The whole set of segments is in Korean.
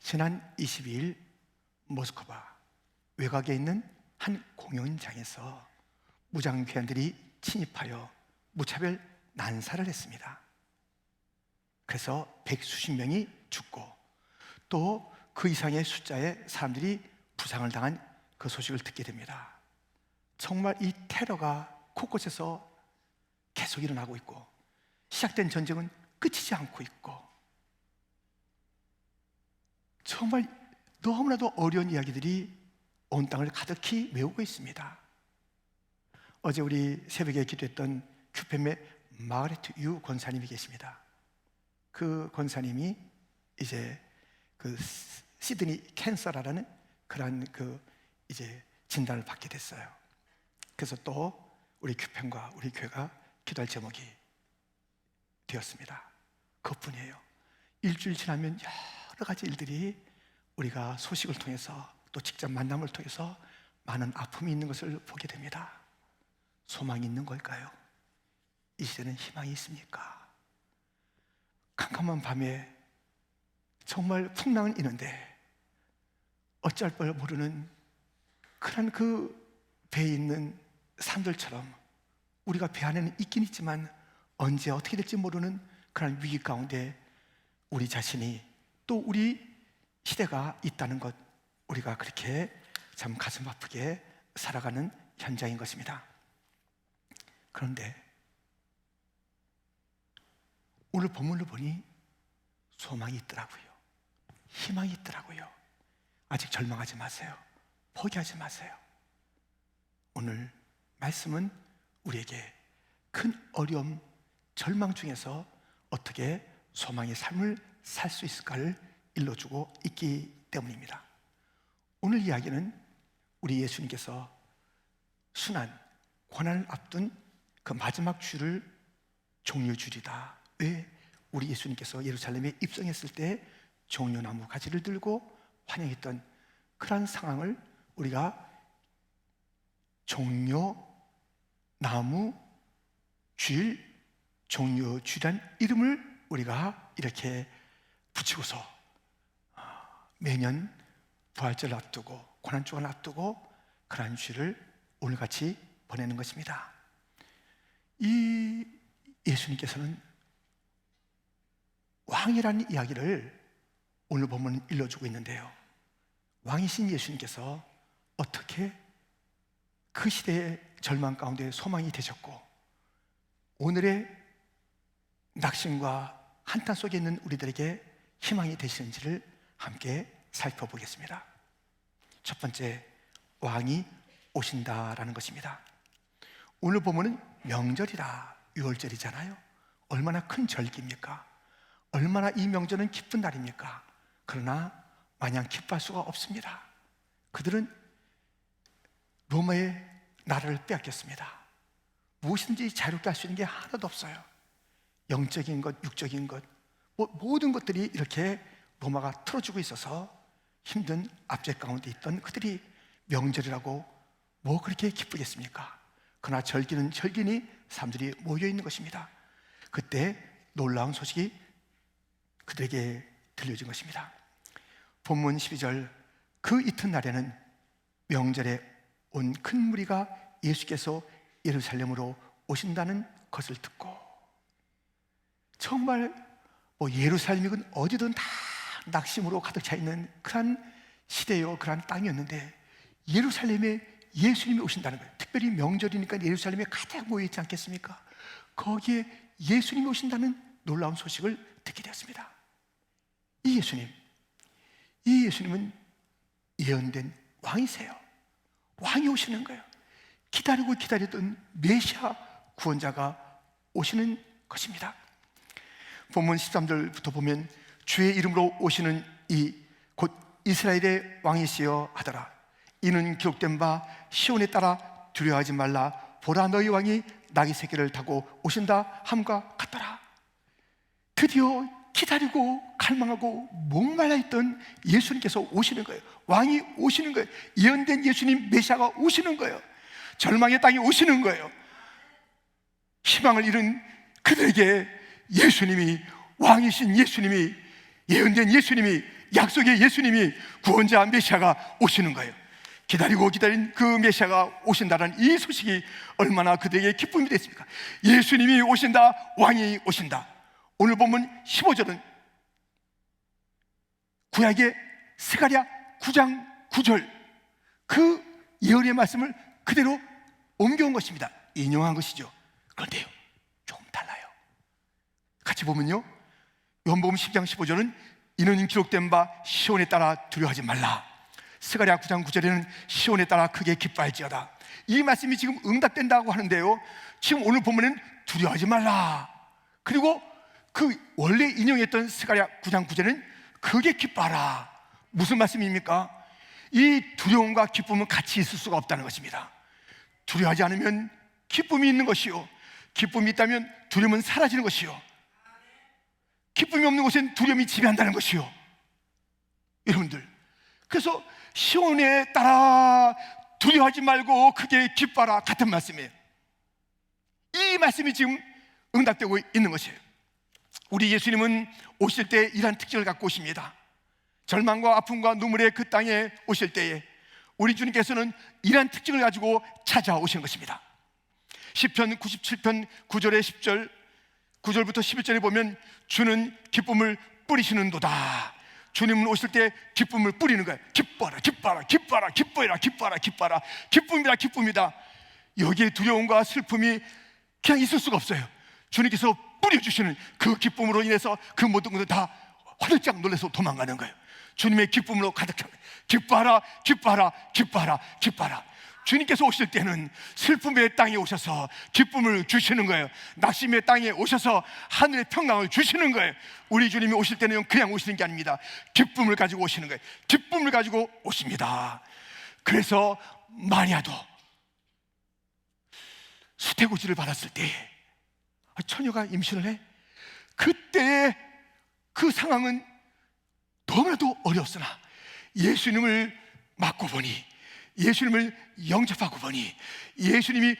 지난 22일 모스크바 외곽에 있는 한 공연장에서 무장괴한들이 침입하여 무차별 난사를 했습니다. 그래서 백수십 명이 죽고 또 그 이상의 숫자의 사람들이 부상을 당한 그 소식을 듣게 됩니다. 정말 이 테러가 곳곳에서 계속 일어나고 있고 시작된 전쟁은 끝이지 않고 있고 정말 너무나도 어려운 이야기들이 온 땅을 가득히 메우고 있습니다. 어제 우리 새벽에 기도했던 큐펜의 마가레트 유 권사님이 계십니다. 그 권사님이 이제 그 시드니 캔서라는 그런 이제 진단을 받게 됐어요. 그래서 또 우리 큐펜과 우리 교회가 기도할 제목이 되었습니다. 그것뿐이에요. 일주일 지나면 여러 가지 일들이 우리가 소식을 통해서 또 직접 만남을 통해서 많은 아픔이 있는 것을 보게 됩니다. 소망이 있는 걸까요? 이 시대는 희망이 있습니까? 캄캄한 밤에 정말 풍랑은 있는데 어쩔 걸 모르는 그런 그 배에 있는 사람들처럼 우리가 배 안에는 있긴 있지만 언제 어떻게 될지 모르는 그런 위기 가운데 우리 자신이 또 우리 시대가 있다는 것, 우리가 그렇게 참 가슴 아프게 살아가는 현장인 것입니다. 그런데 오늘 본문을 보니 소망이 있더라고요. 희망이 있더라고요. 아직 절망하지 마세요. 포기하지 마세요. 오늘 말씀은 우리에게 큰 어려움, 절망 중에서 어떻게 소망의 삶을 살 수 있을까를 일러주고 있기 때문입니다. 오늘 이야기는 우리 예수님께서 순환, 고난을 앞둔 그 마지막 주를 종려주리다. 왜? 우리 예수님께서 예루살렘에 입성했을 때 종려나무 가지를 들고 환영했던 그런 상황을 우리가 종려나무 줄, 종려주란 이름을 우리가 이렇게 붙이고서 매년 부활절을 앞두고 고난주간을 앞두고 그러한 주를 오늘같이 보내는 것입니다. 이 예수님께서는 왕이라는 이야기를 오늘 보면 일러주고 있는데요, 왕이신 예수님께서 어떻게 그 시대의 절망 가운데 소망이 되셨고 오늘의 낙심과 한탄 속에 있는 우리들에게 희망이 되시는지를 함께 살펴보겠습니다. 첫 번째, 왕이 오신다라는 것입니다. 오늘 보면은 명절이라 6월절이잖아요. 얼마나 큰 절기입니까? 얼마나 이 명절은 기쁜 날입니까? 그러나 마냥 기뻐할 수가 없습니다. 그들은 로마의 나라를 빼앗겼습니다. 무엇이든지 자유롭게 할 수 있는 게 하나도 없어요. 영적인 것, 육적인 것, 모든 것들이 이렇게 로마가 틀어주고 있어서 힘든 압제 가운데 있던 그들이 명절이라고 뭐 그렇게 기쁘겠습니까? 그러나 절기는 절기니 사람들이 모여있는 것입니다. 그때 놀라운 소식이 그들에게 들려진 것입니다. 본문 12절, 그 이튿날에는 명절에 온 큰 무리가 예수께서 예루살렘으로 오신다는 것을 듣고, 정말 예루살렘이건 어디든 다 낙심으로 가득 차 있는 그런 시대요, 그런 땅이었는데 예루살렘에 예수님이 오신다는 거예요. 특별히 명절이니까 예루살렘에 가득 모여있지 않겠습니까? 거기에 예수님이 오신다는 놀라운 소식을 듣게 되었습니다. 이 예수님은 예언된 왕이세요. 왕이 오시는 거예요. 기다리고 기다리던 메시아 구원자가 오시는 것입니다. 본문 13절부터 보면 주의 이름으로 오시는 이 곧 이스라엘의 왕이시여 하더라. 이는 기록된 바 시온에 따라 두려워하지 말라. 보라, 너희 왕이 나귀 새끼를 타고 오신다 함과 같더라. 드디어 기다리고 갈망하고 목말라 있던 예수님께서 오시는 거예요. 왕이 오시는 거예요. 예언된 예수님 메시아가 오시는 거예요. 절망의 땅에 오시는 거예요. 희망을 잃은 그들에게 예수님이, 왕이신 예수님이, 예언된 예수님이 약속의 예수님이 구원자 메시아가 오시는 거예요. 기다리고 기다린 그 메시아가 오신다는 이 소식이 얼마나 그들에게 기쁨이 됐습니까? 예수님이 오신다, 왕이 오신다. 오늘 본문 15절은 구약의 스가랴 9장 9절 그 예언의 말씀을 그대로 옮겨온 것입니다. 인용한 것이죠. 그런데요, 조금 달라요. 같이 보면요, 요한복음 10장 15절은 이는 기록된 바 시온에 따라 두려워하지 말라. 스가랴 9장 9절에는 시온에 따라 크게 기뻐할지어다. 이 말씀이 지금 응답된다고 하는데요, 지금 오늘 본문에는 두려워하지 말라. 그리고 그 원래 인용했던 스가랴 9장 9절은 크게 기뻐하라. 무슨 말씀입니까? 이 두려움과 기쁨은 같이 있을 수가 없다는 것입니다. 두려워하지 않으면 기쁨이 있는 것이요, 기쁨이 있다면 두려움은 사라지는 것이요, 기쁨이 없는 곳엔 두려움이 지배한다는 것이요. 여러분들, 그래서 시온에 따라 두려워하지 말고 크게 기뻐하라 같은 말씀이에요. 이 말씀이 지금 응답되고 있는 것이에요. 우리 예수님은 오실 때 이러한 특징을 갖고 오십니다. 절망과 아픔과 눈물의 그 땅에 오실 때에 우리 주님께서는 이러한 특징을 가지고 찾아오신 것입니다. 시편 97편 9절에 10절 9절부터 11절에 보면 주는 기쁨을 뿌리시는도다. 주님은 오실 때 기쁨을 뿌리는 거예요. 기뻐라, 기뻐라, 기뻐라, 기뻐해라, 기뻐라, 기뻐라. 기쁨이다, 기쁨이다. 여기에 두려움과 슬픔이 그냥 있을 수가 없어요. 주님께서 뿌려주시는 그 기쁨으로 인해서 그 모든 것을 다 화들짝 놀라서 도망가는 거예요. 주님의 기쁨으로 가득 차. 기뻐하라, 기뻐하라, 기뻐하라, 기뻐하라. 주님께서 오실 때는 슬픔의 땅에 오셔서 기쁨을 주시는 거예요. 낙심의 땅에 오셔서 하늘의 평강을 주시는 거예요. 우리 주님이 오실 때는 그냥 오시는 게 아닙니다. 기쁨을 가지고 오시는 거예요. 기쁨을 가지고 오십니다. 그래서 마리아도 수태고지를 받았을 때 처녀가 임신을 해. 그때의 그 상황은 너무나도 어려웠으나 예수님을 맞고 보니, 예수님을 영접하고 보니 예수님이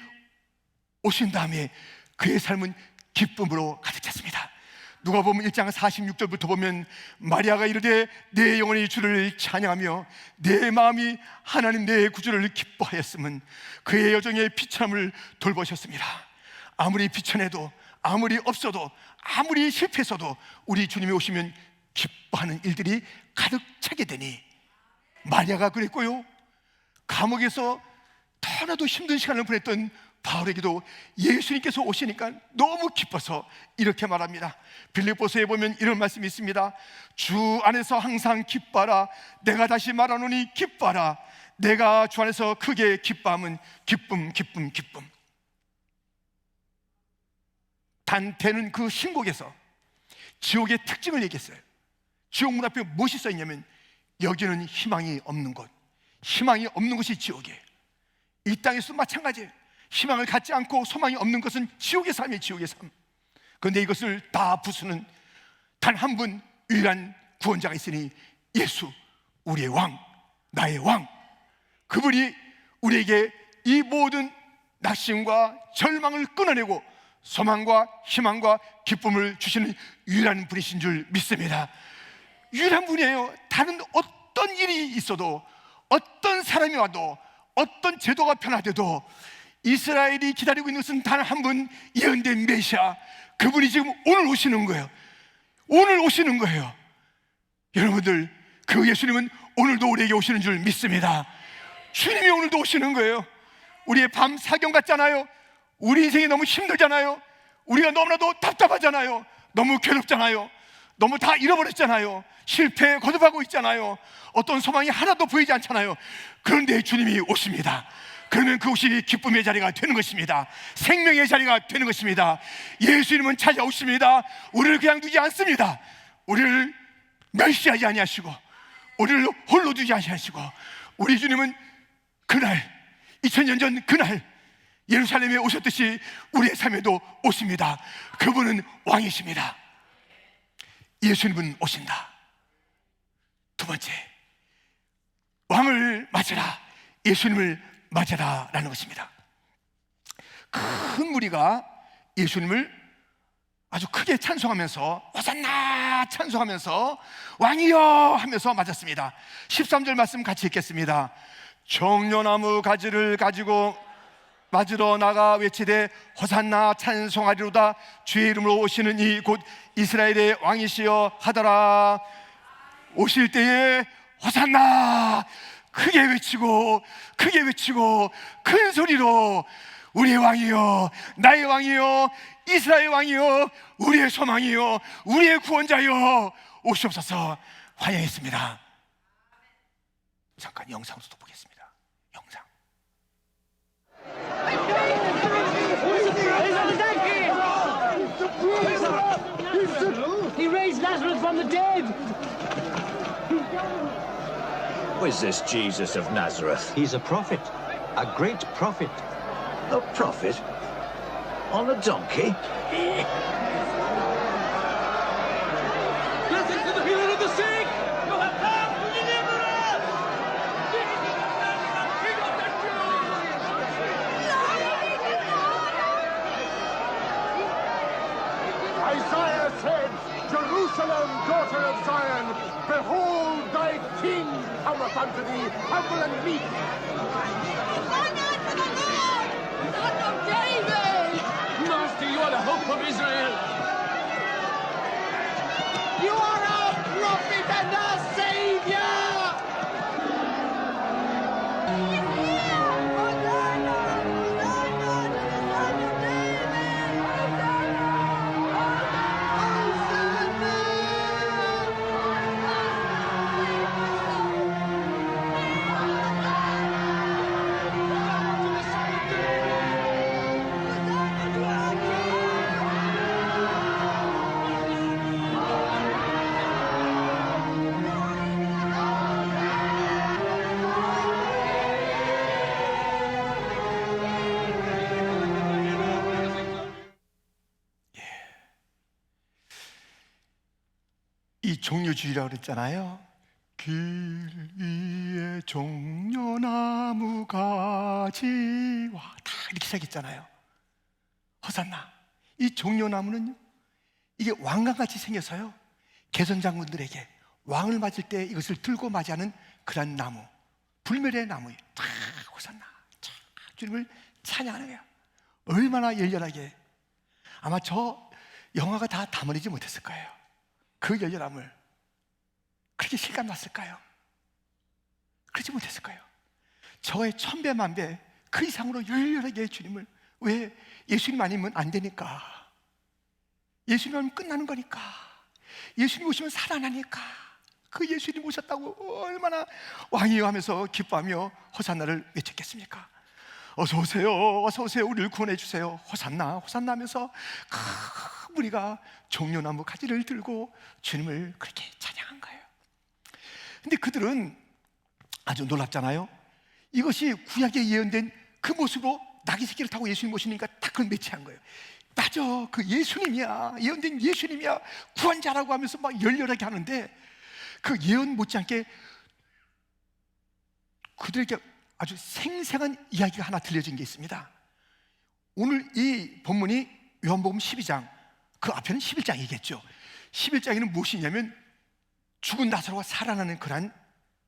오신 다음에 그의 삶은 기쁨으로 가득 찼습니다. 누가복음 1장 46절부터 보면 마리아가 이르되 내 영혼이 주를 찬양하며 내 마음이 하나님 내 구주를 기뻐하였음은 그의 여정의 비참을 돌보셨습니다. 아무리 비천해도, 아무리 없어도, 아무리 실패해서도 우리 주님이 오시면 기뻐하는 일들이 가득 차게 되니 마리아가 그랬고요, 감옥에서 너무나도 힘든 시간을 보냈던 바울에게도 예수님께서 오시니까 너무 기뻐서 이렇게 말합니다. 빌립보서에 보면 이런 말씀이 있습니다. 주 안에서 항상 기뻐하라. 내가 다시 말하노니 기뻐하라. 내가 주 안에서 크게 기뻐함은 기쁨, 기쁨, 기쁨. 단테는 그 신곡에서 지옥의 특징을 얘기했어요. 지옥 문 앞에 무엇이 써있냐면 여기는 희망이 없는 곳, 희망이 없는 것이 지옥이에요. 이 땅에서도 마찬가지예요. 희망을 갖지 않고 소망이 없는 것은 지옥의 삶이에요. 지옥의 삶. 그런데 이것을 다 부수는 단 한 분 유일한 구원자가 있으니 예수, 우리의 왕, 나의 왕. 그분이 우리에게 이 모든 낙심과 절망을 끊어내고 소망과 희망과 기쁨을 주시는 유일한 분이신 줄 믿습니다. 유일한 분이에요. 다른 어떤 일이 있어도, 어떤 사람이 와도, 어떤 제도가 변화돼도 이스라엘이 기다리고 있는 것은 단 한 분, 예언된 메시아. 그분이 지금 오늘 오시는 거예요. 오늘 오시는 거예요. 여러분들, 그 예수님은 오늘도 우리에게 오시는 줄 믿습니다. 주님이 오늘도 오시는 거예요. 우리의 밤 사경 같잖아요. 우리 인생이 너무 힘들잖아요. 우리가 너무나도 답답하잖아요. 너무 괴롭잖아요. 너무 다 잃어버렸잖아요. 실패에 거듭하고 있잖아요. 어떤 소망이 하나도 보이지 않잖아요. 그런데 주님이 오십니다. 그러면 그곳이 기쁨의 자리가 되는 것입니다. 생명의 자리가 되는 것입니다. 예수님은 찾아오십니다. 우리를 그냥 두지 않습니다. 우리를 멸시하지 아니하시고, 우리를 홀로 두지 아니하시고, 우리 주님은 그날, 2000년 전 그날 예루살렘에 오셨듯이 우리의 삶에도 오십니다. 그분은 왕이십니다. 예수님은 오신다. 두 번째, 왕을 맞으라, 예수님을 맞으라 라는 것입니다. 큰 무리가 예수님을 아주 크게 찬송하면서 호산나 찬송하면서 왕이여 하면서 맞았습니다. 13절 말씀 같이 읽겠습니다. 종려나무 가지를 가지고 맞으러 나가 외치되 호산나 찬송하리로다. 주의 이름으로 오시는 이 곧 이스라엘의 왕이시여 하더라. 오실 때에 호산나 크게 외치고 큰 소리로 우리의 왕이여, 나의 왕이여, 이스라엘 왕이여, 우리의 소망이여, 우리의 구원자여 오시옵소서 환영했습니다. 잠깐 영상 소도 보겠습니다. 영상. He raised Lazarus from the dead. Who is this Jesus of Nazareth? He's a prophet, a great prophet. A prophet? On a donkey? Blessed to the healer of the sick. You have come to deliver us. King of the Isaiah said, Jerusalem, daughter of Zion, behold, thy king cometh unto thee, humble and meek. Honor to the Lord, Son of David! Master, you are the hope of Israel. You are our prophet and our savior! He's here! Hosanna! Hosanna to the Son of David! 이 종려주의라고 그랬잖아요. 길 위에 종려나무 가지와 다 이렇게 시작했잖아요. 호산나. 이 종려나무는요, 이게 왕관같이 생겨서요, 개선장군들에게 왕을 맞을 때 이것을 들고 맞이하는 그런 나무, 불멸의 나무예요. 다 호산나, 주님을 찬양하는 거예요. 얼마나 열렬하게. 아마 저 영화가 다 담아내지 못했을 거예요. 그 열렬함을 그렇게 실감났을까요? 그러지 못했을 거예요. 저의 천배만배 그 이상으로 열렬하게 주님을, 왜? 예수님 아니면 안 되니까. 예수님 아니면 끝나는 거니까. 예수님 오시면 살아나니까. 그 예수님 오셨다고 얼마나 왕이여 하면서 기뻐하며 호산나를 외쳤겠습니까? 어서 오세요, 어서 오세요, 우리를 구원해 주세요. 호산나, 호산나 하면서 큰 무리가 종려나무 가지를 들고 주님을 그렇게 찬양한 거예요. 근데 그들은 아주 놀랍잖아요. 이것이 구약에 예언된 그 모습으로 나귀 새끼를 타고 예수님 모시니까 딱 그걸 매치한 거예요. 맞아, 그 예수님이야, 예언된 예수님이야, 구원자라고 하면서 막 열렬하게 하는데, 그 예언 못지않게 그들에게 아주 생생한 이야기가 하나 들려진 게 있습니다. 오늘 이 본문이 요한복음 12장, 그 앞에는 11장이겠죠. 11장에는 무엇이냐면 죽은 나사로가 살아나는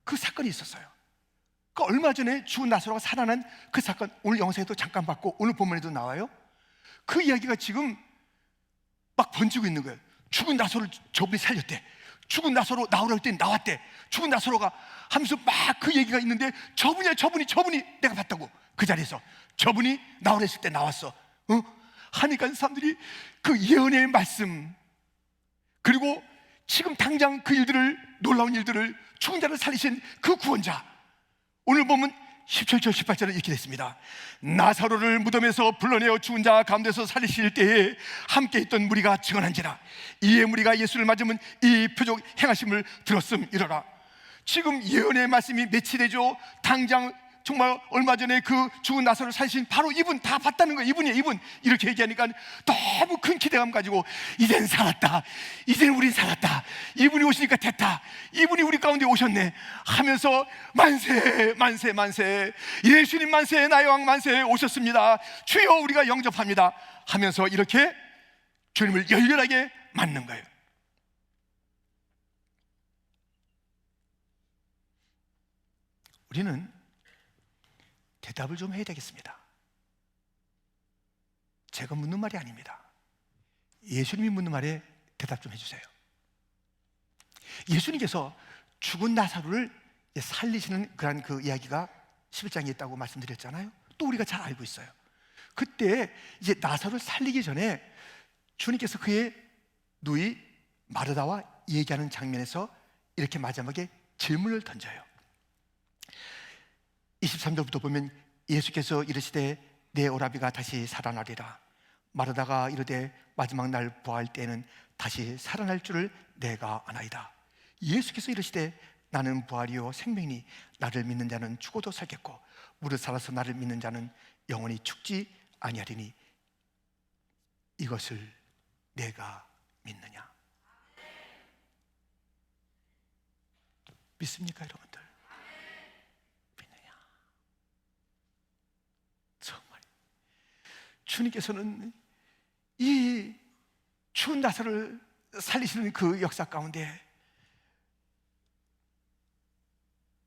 그 사건이 있었어요. 그 얼마 전에 죽은 나사로가 살아난 그 사건, 오늘 영상에도 잠깐 봤고 오늘 본문에도 나와요. 그 이야기가 지금 막 번지고 있는 거예요. 죽은 나사로를 저분이 살렸대. 죽은 나사로 나오라 할 때 나왔대. 죽은 나사로가 하면서 막 그 얘기가 있는데, 저분이 내가 봤다고. 그 자리에서 저분이 나오라 했을 때 나왔어. 하니까 사람들이 그 예언의 말씀, 그리고 지금 당장 그 일들을, 놀라운 일들을, 죽은 자를 살리신 그 구원자, 오늘 보면 17절 18절에 이렇게 됐습니다. 나사로를 무덤에서 불러내어 죽은 자 가운데서 살리실 때에 함께 있던 무리가 증언한지라. 이에 무리가 예수를 맞으면 이 표적 행하심을 들었음이러라. 지금 예언의 말씀이 매치되죠. 당장 정말 얼마 전에 그 죽은 나사로를 살리신 바로 이분, 다 봤다는 거예요. 이분 이렇게 얘기하니까 너무 큰 기대감 가지고, 이젠 살았다, 이젠 우린 살았다, 이분이 오시니까 됐다, 이분이 우리 가운데 오셨네 하면서 만세 만세 만세, 예수님 만세, 나의 왕 만세, 오셨습니다, 주여 우리가 영접합니다 하면서 이렇게 주님을 열렬하게 맞는 거예요. 우리는 대답을 좀 해야 되겠습니다. 제가 묻는 말이 아닙니다. 예수님이 묻는 말에 대답 좀 해주세요. 예수님께서 죽은 나사로를 살리시는 그런 그 이야기가 11장에 있다고 말씀드렸잖아요. 또 우리가 잘 알고 있어요. 그때 이제 나사로를 살리기 전에 주님께서 그의 누이 마르다와 얘기하는 장면에서 이렇게 마지막에 질문을 던져요. 23절부터 보면 예수께서 이르시되 내 오라비가 다시 살아나리라. 마르다가 이르되 마지막 날 부활 때에는 다시 살아날 줄을 내가 아나이다. 예수께서 이르시되 나는 부활이요 생명이니 나를 믿는 자는 죽어도 살겠고 무릇 살아서 나를 믿는 자는 영원히 죽지 아니하리니 이것을 내가 믿느냐? 믿습니까 여러분들? 믿느냐? 정말 주님께서는 이 추운 나사를 살리시는 그 역사 가운데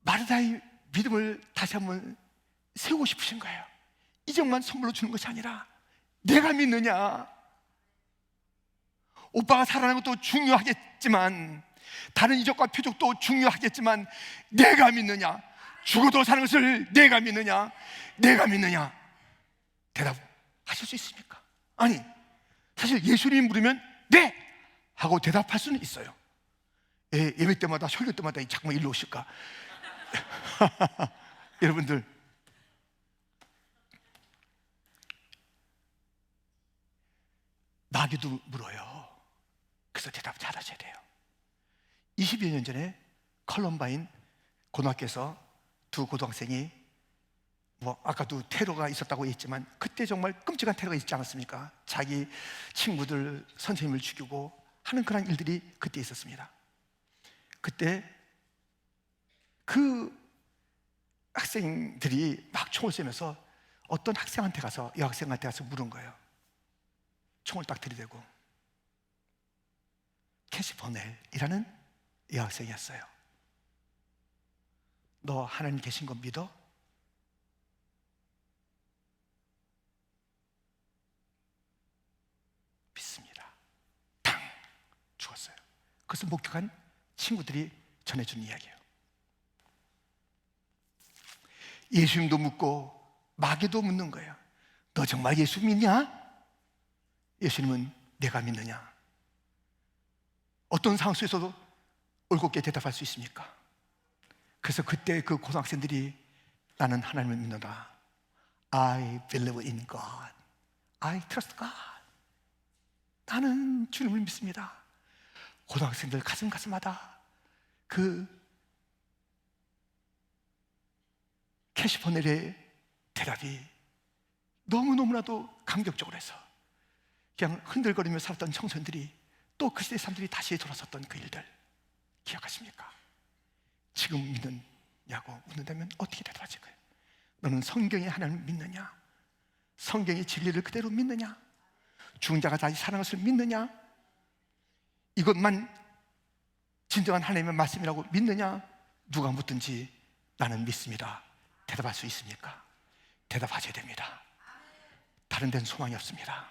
마르다의 믿음을 다시 한번 세우고 싶으신 거예요. 이정만 선물로 주는 것이 아니라 내가 믿느냐? 오빠가 살아나는 것도 중요하겠지만 다른 이적과 표적도 중요하겠지만 내가 믿느냐? 죽어도 사는 것을 내가 믿느냐? 내가 믿느냐? 대답하실 수 있습니까? 아니, 사실 예수님이 물으면 네! 하고 대답할 수는 있어요. 예배 때마다 설교 때마다 자꾸만 일로 오실까? 여러분들, 마귀도 물어요. 그래서 대답 잘하셔야 돼요. 20여 년 전에 컬럼바인 고등학교에서 두 고등학생이 아까도 테러가 있었다고 했지만 그때 정말 끔찍한 테러가 있지 않았습니까? 자기 친구들, 선생님을 죽이고 하는 그런 일들이 그때 있었습니다. 그때 그 학생들이 막 총을 쏘면서 어떤 학생한테 가서 여학생한테 가서 물은 거예요. 총을 딱 들이대고. 캐시 버넬이라는 여학생이었어요. 너 하나님 계신 거 믿어? 믿습니다. 당 죽었어요. 그것을 목격한 친구들이 전해준 이야기예요. 예수님도 묻고 마귀도 묻는 거예요. 너 정말 예수 믿냐? 예수님은 내가 믿느냐? 어떤 상황 속에서도 올곧게 대답할 수 있습니까? 그래서 그때 그 고등학생들이 나는 하나님을 믿는다. I believe in God. I trust God. 나는 주님을 믿습니다. 고등학생들 가슴마다 그 캐시퍼넬의 대답이 너무나도 감격적으로 해서 그냥 흔들거리며 살았던 청소년들이 또 그 시대 사람들이 다시 돌아섰던 그 일들 기억하십니까? 지금 믿느냐고 묻는다면 어떻게 대답하실 거예요? 너는 성경의 하나님을 믿느냐? 성경의 진리를 그대로 믿느냐? 죽은 자가 다시 살아난 것을 믿느냐? 이것만 진정한 하나님의 말씀이라고 믿느냐? 누가 묻든지 나는 믿습니다. 대답할 수 있습니까? 대답하셔야 됩니다. 다른 데는 소망이 없습니다.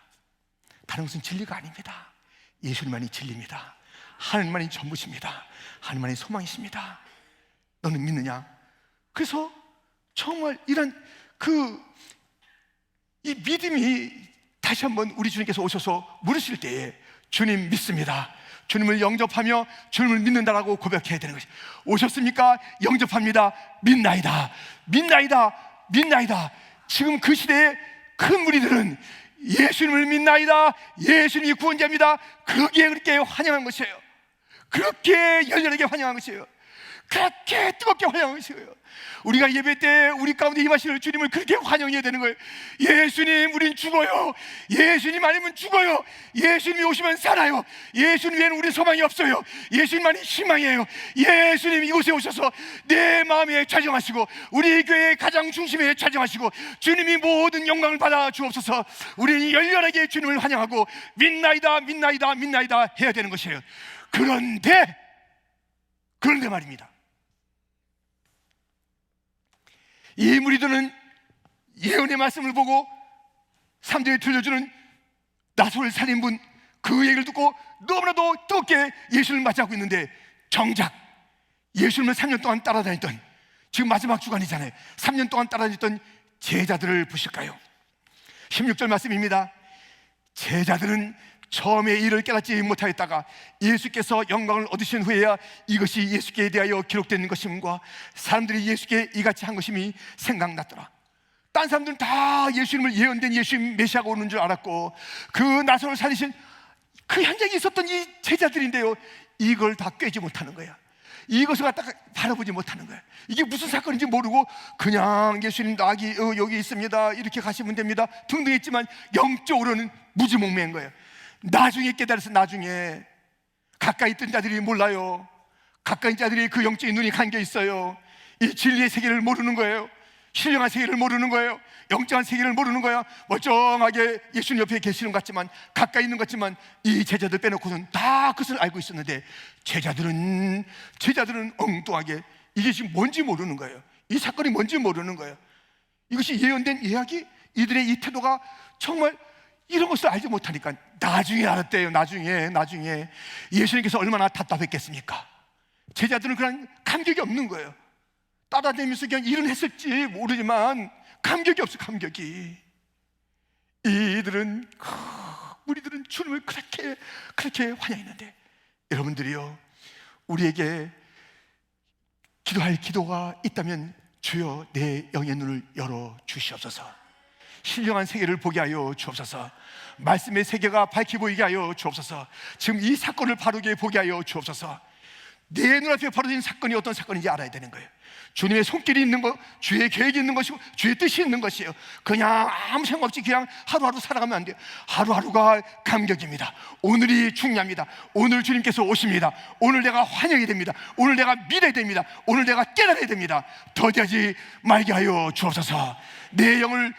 다른 것은 진리가 아닙니다. 예수님만이 진리입니다. 하나님만이 전부십니다. 하나님만이 소망이십니다. 너는 믿느냐? 그래서 정말 이런 이 믿음이 다시 한번 우리 주님께서 오셔서 물으실 때에 주님 믿습니다. 주님을 영접하며 주님을 믿는다라고 고백해야 되는 것이 오셨습니까? 영접합니다. 믿나이다. 믿나이다. 믿나이다. 지금 그 시대의 큰 무리들은 예수님을 믿나이다. 예수님이 구원자입니다. 그렇게 환영한 것이에요. 그렇게 열렬하게 환영한 것이에요. 그렇게 뜨겁게 환영하시고요. 우리가 예배 때 우리 가운데 임하시는 주님을 그렇게 환영해야 되는 거예요. 예수님, 우린 죽어요. 예수님 아니면 죽어요. 예수님이 오시면 살아요. 예수님 외에는 우리 소망이 없어요. 예수님만이 희망이에요. 예수님 이곳에 오셔서 내 마음에 좌정하시고 우리 교회의 가장 중심에 좌정하시고 주님이 모든 영광을 받아 주옵소서. 우리는 열렬하게 주님을 환영하고 믿나이다 믿나이다 믿나이다 해야 되는 것이에요. 그런데 말입니다, 이 무리들은 예언의 말씀을 보고 사람들이 들려주는 나사로를 살린 분 그 얘기를 듣고 너무나도 뜨겁게 예수님을 맞이하고 있는데, 정작 예수님을 3년 동안 따라다녔던, 지금 마지막 주간이잖아요, 3년 동안 따라다녔던 제자들을 보실까요? 16절 말씀입니다. 제자들은 처음에 이를 깨닫지 못하였다가 예수께서 영광을 얻으신 후에야 이것이 예수께 대하여 기록된 것임과 사람들이 예수께 이같이 한 것임이 생각났더라. 딴 사람들은 다 예수님을 예언된 예수님 메시아가 오는 줄 알았고 그 나사로를 살리신 그 현장에 있었던 이 제자들인데요, 이걸 다 꿰지 못하는 거야. 이것을 갖다가 바라보지 못하는 거야. 이게 무슨 사건인지 모르고 그냥 예수님 낙이 여기 있습니다, 이렇게 가시면 됩니다 등등 했지만 영적으로는 무지몽매인 거예요. 나중에 깨달아서, 나중에 가까이 있던 자들이 몰라요. 가까이 있던 자들이 그 영적인 눈이 감겨 있어요. 이 진리의 세계를 모르는 거예요. 신령한 세계를 모르는 거예요. 영적한 세계를 모르는 거야. 멀쩡하게 예수님 옆에 계시는 것 같지만, 가까이 있는 것 같지만 이 제자들 빼놓고는 다 그것을 알고 있었는데 제자들은 엉뚱하게 이게 지금 뭔지 모르는 거예요. 이 사건이 뭔지 모르는 거예요. 이것이 예언된 이야기, 이들의 이 태도가 정말 이런 것을 알지 못하니까 나중에 알았대요. 나중에 예수님께서 얼마나 답답했겠습니까? 제자들은 그런 감격이 없는 거예요. 따라다니면서 그냥 일은 했을지 모르지만 감격이 없어, 감격이. 우리들은 주님을 그렇게 환영했는데, 여러분들이요, 우리에게 기도할 기도가 있다면 주여 내 영의 눈을 열어 주시옵소서. 신령한 세계를 보게 하여 주옵소서. 말씀의 세계가 밝히 보이게 하여 주옵소서. 지금 이 사건을 바르게 보게 하여 주옵소서. 내 눈앞에 벌어진 사건이 어떤 사건인지 알아야 되는 거예요. 주님의 손길이 있는 것, 주의 계획이 있는 것이고 주의 뜻이 있는 것이에요. 그냥 아무 생각 없이 그냥 하루하루 살아가면 안 돼요. 하루하루가 감격입니다. 오늘이 중요합니다. 오늘 주님께서 오십니다. 오늘 내가 환영이 됩니다. 오늘 내가 믿어야 됩니다. 오늘 내가 깨달아야 됩니다. 더디하지 말게 하여 주옵소서. 내 영을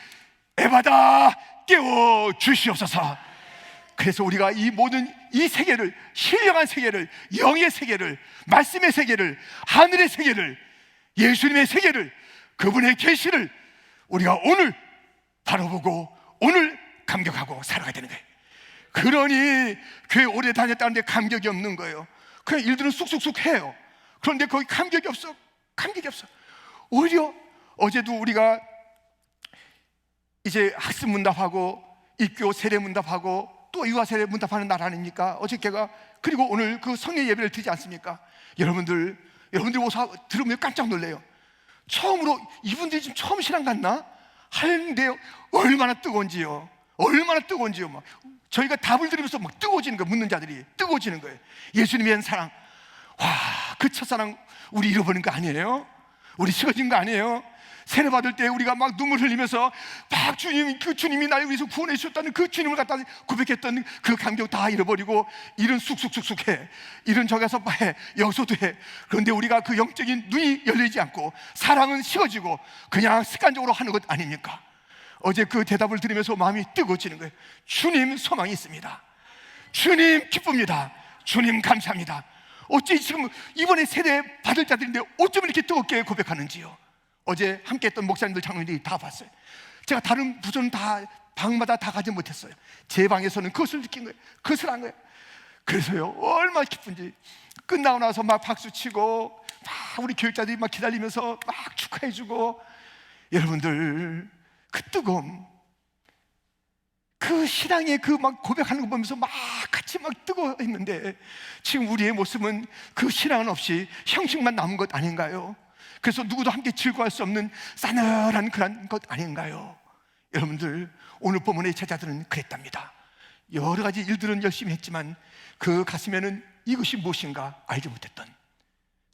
에바다 깨워 주시옵소서. 그래서 우리가 이 모든 이 세계를, 신령한 세계를, 영의 세계를, 말씀의 세계를, 하늘의 세계를, 예수님의 세계를, 그분의 계시를 우리가 오늘 바라보고 오늘 감격하고 살아가야 되는 거예요. 그러니 교회 오래 다녔다는데 감격이 없는 거예요. 그냥 일들은 쑥쑥쑥 해요. 그런데 거기 감격이 없어. 오히려 어제도 우리가 이제 학습 문답하고 입교 세례 문답하고 또 유아 세례 문답하는 날 아닙니까? 어저께가. 그리고 오늘 그 성례 예배를 드리지 않습니까? 여러분들 오서 들으면 깜짝 놀래요. 처음으로 이분들이 지금 처음 신앙 갔나? 하는데 얼마나 뜨거운지요. 막 저희가 답을 들으면서 막 뜨거워지는 거예요. 묻는 자들이 뜨거워지는 거예요. 예수님에 대한 사랑. 와, 그 첫사랑 우리 잃어버린 거 아니에요? 우리 식어진 거 아니에요? 세례 받을 때 우리가 막 눈물 흘리면서 막 주님이 나를 위해서 구원해 주셨다는 그 주님을 갖다 고백했던 그 감격 다 잃어버리고 일은 쑥쑥쑥쑥 해. 일은 저기 가서 해. 여기서도 해. 그런데 우리가 그 영적인 눈이 열리지 않고 사랑은 식어지고 그냥 습관적으로 하는 것 아닙니까? 어제 그 대답을 들으면서 마음이 뜨거워지는 거예요. 주님 소망이 있습니다. 주님 기쁩니다. 주님 감사합니다. 어찌 지금 이번에 세례 받을 자들인데 어쩜 이렇게 뜨겁게 고백하는지요. 어제 함께 했던 목사님들, 장로님들이 다 봤어요. 제가 다른 부서는 다 방마다 다 가지 못했어요. 제 방에서는 그것을 느낀 거예요. 그것을 한 거예요. 그래서요, 얼마나 기쁜지. 끝나고 나서 막 박수치고 막 우리 교육자들이 막 기다리면서 막 축하해주고, 여러분들 그 뜨거움, 그 신앙의 그 막 고백하는 거 보면서 막 같이 막 뜨거워했는데 지금 우리의 모습은 그 신앙은 없이 형식만 남은 것 아닌가요? 그래서 누구도 함께 즐거워할 수 없는 싸늘한 그런 것 아닌가요? 여러분들, 오늘 본문의 제자들은 그랬답니다. 여러 가지 일들은 열심히 했지만 그 가슴에는 이것이 무엇인가 알지 못했던,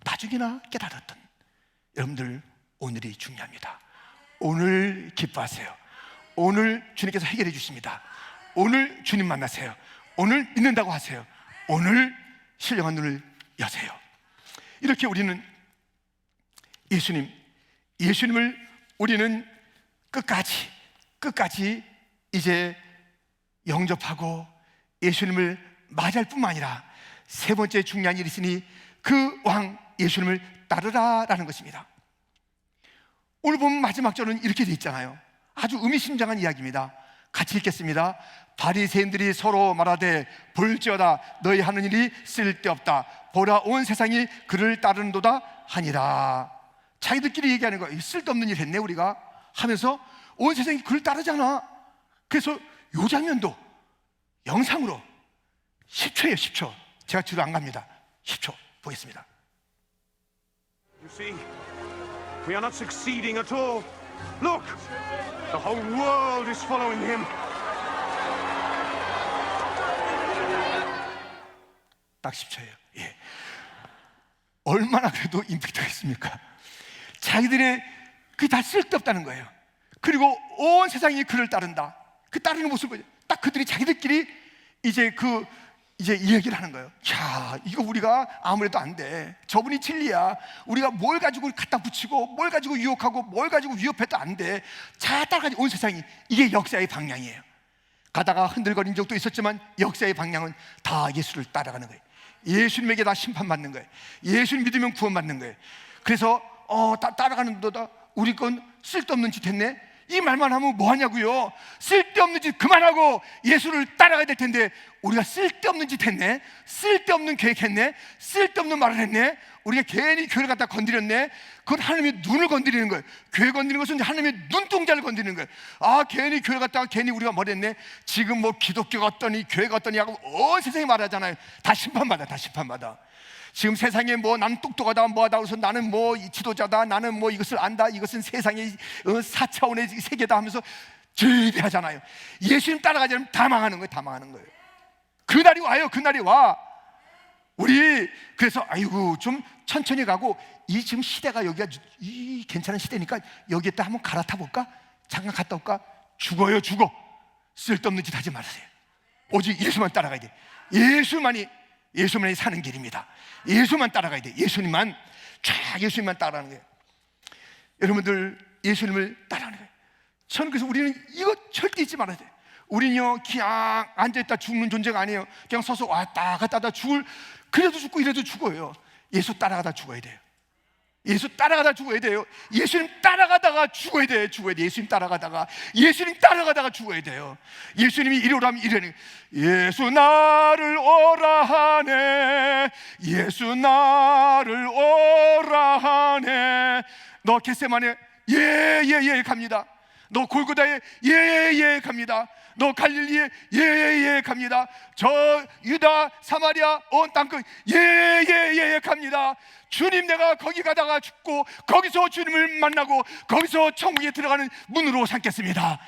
나중에나 깨달았던 여러분들, 오늘이 중요합니다. 오늘 기뻐하세요. 오늘 주님께서 해결해 주십니다. 오늘 주님 만나세요. 오늘 믿는다고 하세요. 오늘 신령한 눈을 여세요. 이렇게 우리는 예수님을 우리는 끝까지 이제 영접하고 예수님을 맞이할 뿐만 아니라 세 번째 중요한 일이 있으니 그 왕 예수님을 따르라라는 것입니다. 오늘 보면 마지막 절은 이렇게 돼 있잖아요. 아주 의미심장한 이야기입니다. 같이 읽겠습니다. 바리새인들이 서로 말하되 볼지어다 너희 하는 일이 쓸데없다. 보라 온 세상이 그를 따르는도다 하니라. 자기들끼리 얘기하는 거예요. 쓸데없는 일 했네 우리가 하면서 온 세상이 그를 따르잖아. 그래서 요 장면도 영상으로 10초예요. 10초. 제가 뒤로 안 갑니다. 10초 보겠습니다. You see, we are not succeeding at all. Look, the whole world is following him. 딱 10초예요. 예. 얼마나 그래도 임팩트가 있습니까? 자기들의 그게 다 쓸데없다는 거예요. 그리고 온 세상이 그를 따른다. 그 따르는 모습을 딱 그들이 자기들끼리 이제 이 얘기를 하는 거예요. 야, 이거 우리가 아무래도 안 돼. 저분이 진리야. 우리가 뭘 가지고 갖다 붙이고 뭘 가지고 유혹하고 뭘 가지고 위협해도 안 돼. 자, 따라가지 온 세상이. 이게 역사의 방향이에요. 가다가 흔들거린 적도 있었지만 역사의 방향은 다 예수를 따라가는 거예요. 예수님에게 다 심판받는 거예요. 예수님 믿으면 구원받는 거예요. 그래서 따라가는 도다 우리 건 쓸데없는 짓 했네. 이 말만 하면 뭐 하냐고요. 쓸데없는 짓 그만하고 예수를 따라가야 될 텐데 우리가 쓸데없는 짓 했네. 쓸데없는 계획했네. 쓸데없는 말을 했네. 우리가 괜히 교회를 갖다 건드렸네. 그건 하나님의 눈을 건드리는 거예요. 교회 건드리는 것은 하나님의 눈동자를 건드리는 거예요. 아, 괜히 교회 갔다가 괜히 우리가 뭘 했네. 지금 뭐 기독교가 어떠니 교회가 어떠니 하고 온 세상이 말하잖아요. 다 심판받아. 지금 세상에 뭐 나는 똑똑하다 뭐하다 그래서 나는 뭐 지도자다 나는 뭐 이것을 안다 이것은 세상의 4차원의 세계다 하면서 즐비하잖아요. 예수님 따라가지 않으면 다 망하는 거예요. 그날이 와요. 그날이 와. 우리 그래서 아이고 좀 천천히 가고 이 지금 시대가 여기가 이 괜찮은 시대니까 여기에다 한번 갈아타 볼까? 잠깐 갔다 올까? 죽어요. 쓸데없는 짓 하지 마세요. 오직 예수만 따라가야 돼. 예수만이 사는 길입니다. 예수만 따라가야 돼. 예수님만 따라가는 거예요. 여러분들 예수님을 따라가는 거예요. 저는 그래서 우리는 이거 절대 잊지 말아야 돼요. 우리는요 그냥 앉아있다 죽는 존재가 아니에요. 그냥 서서 왔다 갔다 하다 그래도 죽고 이래도 죽어요. 예수 따라가다 죽어야 돼요. 예수님 따라가다가 죽어야 돼. 예수님 따라가다가 죽어야 돼요. 예수님이 이리 오라면 이래는 예수 나를 오라 하네. 너 겟세마네 예 갑니다. 너 골고다에 예 갑니다. 너 갈릴리에 예 갑니다. 저 유다 사마리아 온 땅끝 예 갑니다. 주님 내가 거기 가다가 죽고 거기서 주님을 만나고 거기서 천국에 들어가는 문으로 삼겠습니다.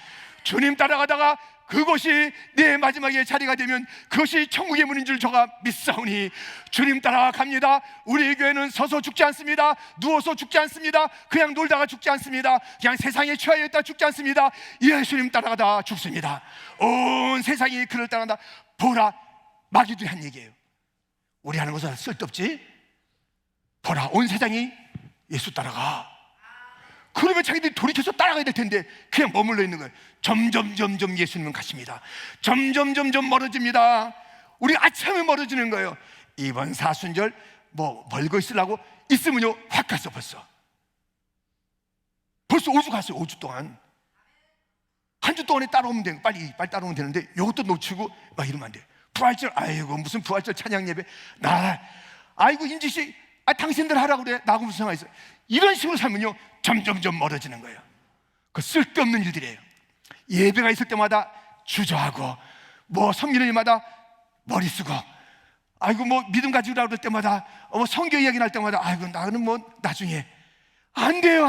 주님 따라가다가 그것이 내 마지막의 자리가 되면 그것이 천국의 문인 줄 저가 믿사오니 주님 따라갑니다. 우리 교회는 서서 죽지 않습니다. 누워서 죽지 않습니다. 그냥 놀다가 죽지 않습니다. 그냥 세상에 취하여 있다 죽지 않습니다. 예수님 따라가다 죽습니다. 온 세상이 그를 따라간다. 보라, 마귀도 한 얘기예요. 우리 하는 것은 쓸데없지. 보라, 온 세상이 예수 따라가. 그러면 자기들이 돌이켜서 따라가야 될 텐데 그냥 머물러 있는 거예요. 점점 예수님은 가십니다. 점점 멀어집니다. 우리 아참에 멀어지는 거예요. 이번 사순절 뭐 멀고 있으려고 있으면요 확 갔어. 벌써 5주 갔어요. 5주 동안. 한 주 동안에 따라오면 되는 빨리 따라오면 되는데 이것도 놓치고 막 이러면 안 돼. 부활절 아이고 무슨 부활절 찬양 예배 아이고 임지씨 당신들 하라고 그래. 나하고 무슨 상관이 있어. 이런 식으로 살면요 점점 멀어지는 거예요. 그 쓸데없는 일들이에요. 예배가 있을 때마다 주저하고 뭐 섬기는 일마다 머리 쓰고 아이고 뭐 믿음 가지고 그럴 때마다 뭐 성경 이야기 날 때마다 아이고 나는 뭐 나중에 안 돼요.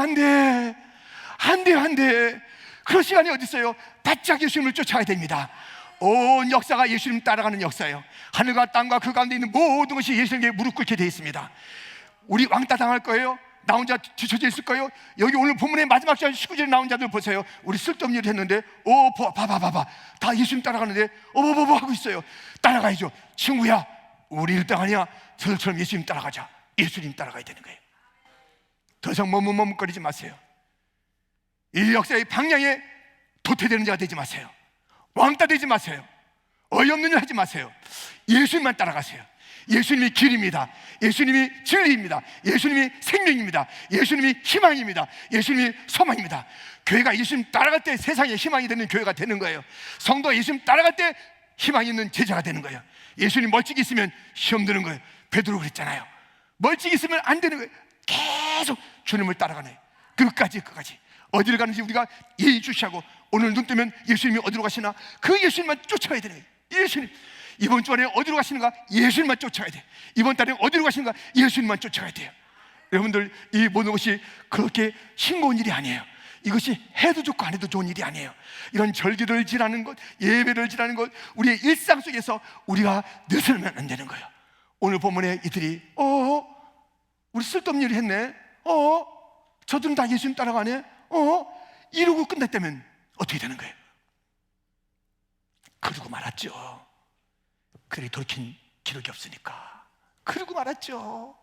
그런 시간이 어디 있어요. 바짝 예수님을 쫓아야 됩니다. 온 역사가 예수님 따라가는 역사예요. 하늘과 땅과 그 가운데 있는 모든 것이 예수님께 무릎 꿇게 되어 있습니다. 우리 왕따 당할 거예요? 나 혼자 뒤처져 있을 거예요? 여기 오늘 본문의 마지막 절 19절에 나온 자들 보세요. 우리 쓸데없는 일을 했는데 봐봐 다 예수님 따라가는데 뭐 하고 있어요. 따라가야죠. 친구야, 우리 1등 아니야. 저들처럼 예수님 따라가자. 예수님 따라가야 되는 거예요. 더 이상 머뭇거리지 마세요. 이 역사의 방향에 도태되는 자가 되지 마세요. 왕따 되지 마세요. 어이없는 일 하지 마세요. 예수님만 따라가세요. 예수님이 길입니다. 예수님이 진리입니다. 예수님이 생명입니다. 예수님이 희망입니다. 예수님이 소망입니다. 교회가 예수님 따라갈 때 세상에 희망이 되는 교회가 되는 거예요. 성도가 예수님 따라갈 때 희망이 있는 제자가 되는 거예요. 예수님 멀찍이 있으면 시험 드는 거예요. 베드로 그랬잖아요. 멀찍이 있으면 안 되는 거예요. 계속 주님을 따라가네. 끝까지 어디를 가는지 우리가 예의주시하고 오늘 눈 뜨면 예수님이 어디로 가시나 그 예수님만 쫓아가야 되는 거예요. 예수님, 이번 주 안에 어디로 가시는가? 예수님만 쫓아가야 돼. 이번 달에 어디로 가시는가? 예수님만 쫓아가야 돼요. 여러분들, 이 모든 것이 그렇게 싱거운 일이 아니에요. 이것이 해도 좋고 안 해도 좋은 일이 아니에요. 이런 절기를 지나는 것, 예배를 지나는 것, 우리의 일상 속에서 우리가 느슨하면 안 되는 거예요. 오늘 본문에 이들이 우리 쓸데없는 일을 했네. 저들은 다 예수님 따라가네. 이러고 끝냈다면 어떻게 되는 거예요? 그러고 말았죠. 그들이 돌이킨 기록이 없으니까 그러고 말았죠.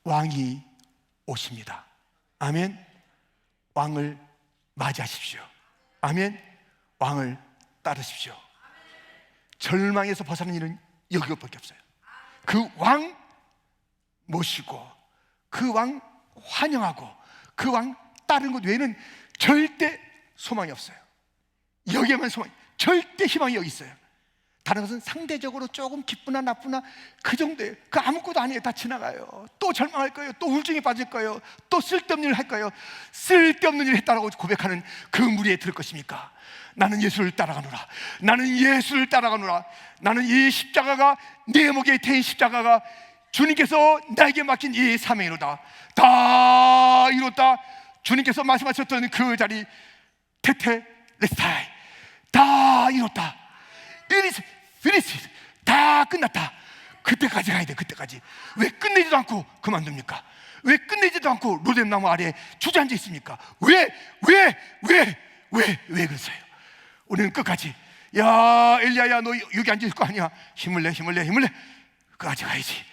왕이 오십니다. 아멘. 왕을 맞이하십시오. 아멘. 왕을 따르십시오. 절망에서 벗어나는 일은 여기밖에 없어요. 그 왕 모시고 그 왕 환영하고 그 왕 따르는 것 외에는 절대 소망이 없어요. 여기에만 소망이, 절대 희망이 여기 있어요. 다른 것은 상대적으로 조금 기쁘나 나쁘나 그 정도예요. 그 아무것도 아니에요. 다 지나가요. 또 절망할 거예요. 또 우울증에 빠질 거예요. 또 쓸데없는 일을 할 거예요. 쓸데없는 일을 했다라고 고백하는 그 무리에 들을 것입니까? 나는 예수를 따라가노라. 나는 예수를 따라가노라. 나는 이 십자가가 내 목에 태인 십자가가 주님께서 나에게 맡긴 이 사명이로다. 다 이뤘다. 주님께서 말씀하셨던 그 자리 테텔레스타이, 다 이뤘다. 피니시, 다 끝났다. 그때까지 가야 돼. 그때까지. 왜 끝내지도 않고 그만둡니까? 왜 끝내지도 않고 로뎀나무 아래에 주저앉아 있습니까? 왜 그러세요? 우리는 끝까지, 야 엘리야야 너 여기 앉을 거 아니야. 힘을 내 끝까지 가야지.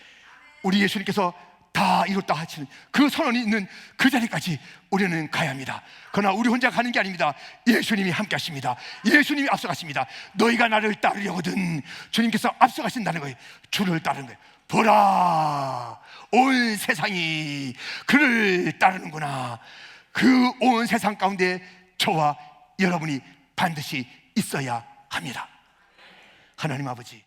우리 예수님께서 다 이뤘다 하시는 그 선언이 있는 그 자리까지 우리는 가야 합니다. 그러나 우리 혼자 가는 게 아닙니다. 예수님이 함께 하십니다. 예수님이 앞서가십니다. 너희가 나를 따르려거든. 주님께서 앞서가신다는 거예요. 주를 따르는 거예요. 보라, 온 세상이 그를 따르는구나. 그 온 세상 가운데 저와 여러분이 반드시 있어야 합니다. 하나님 아버지,